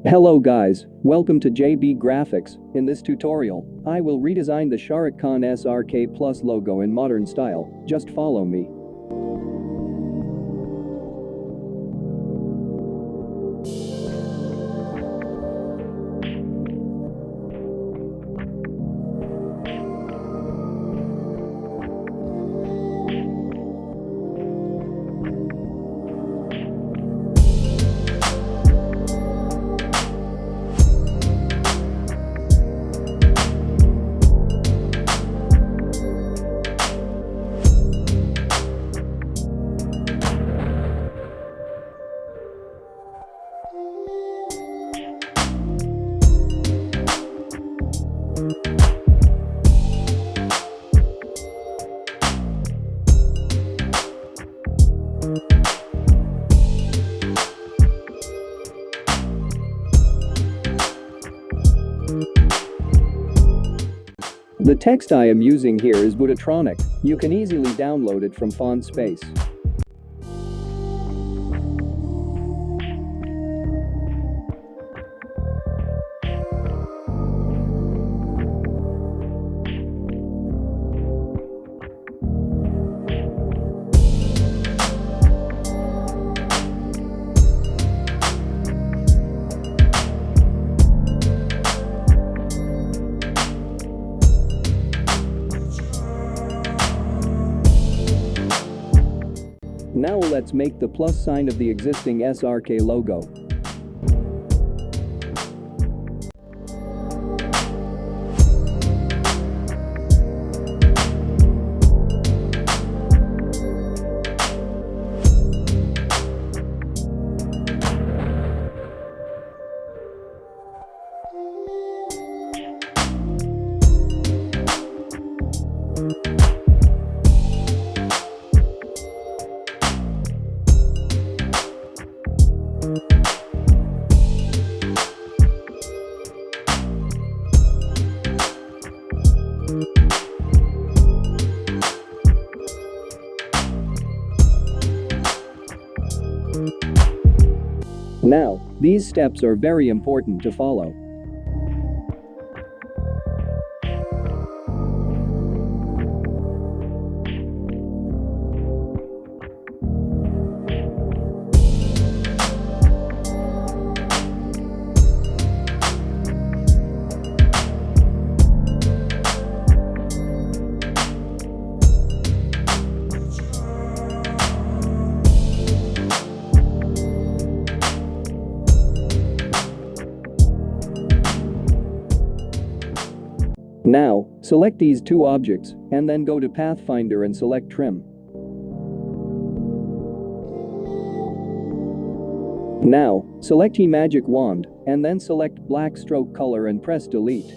Hello guys, welcome to JB Graphics. In this tutorial, I will redesign the Shahrukh Khan SRK Plus logo in modern style. Just follow me. The text I am using here is Budatronic. You can easily download it from Font Space. Now let's make the plus sign of the existing SRK logo. Now, these steps are very important to follow. Now, select these two objects, and then go to Pathfinder and select Trim. Now, select Magic Wand, and then select Black Stroke Color and press Delete.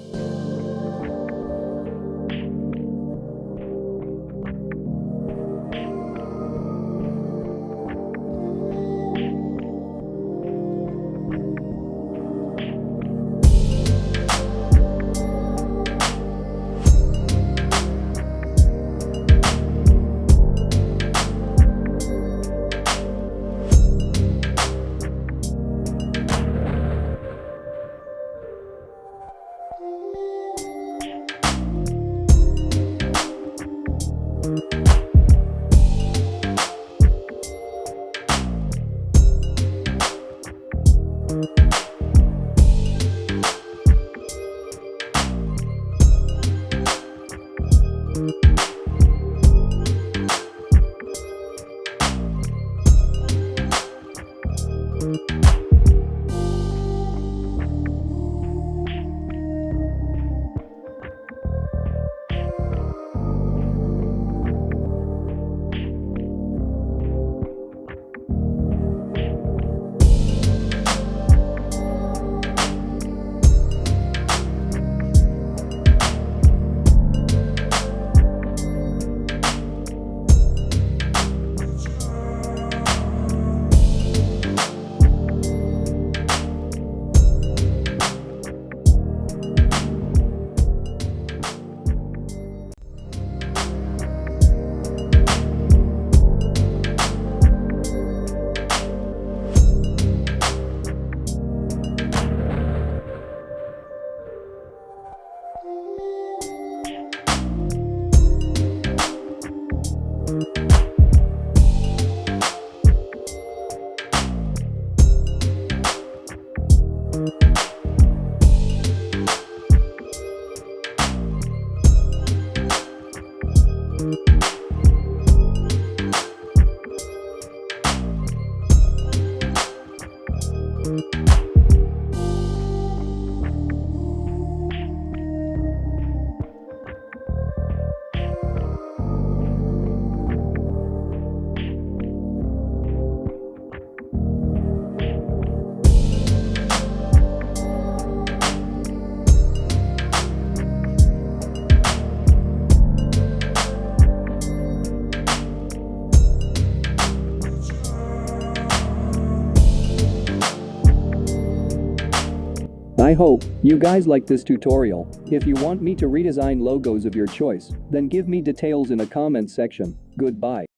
I hope you guys like this tutorial. If you want me to redesign logos of your choice, then give me details in a comment section. Goodbye.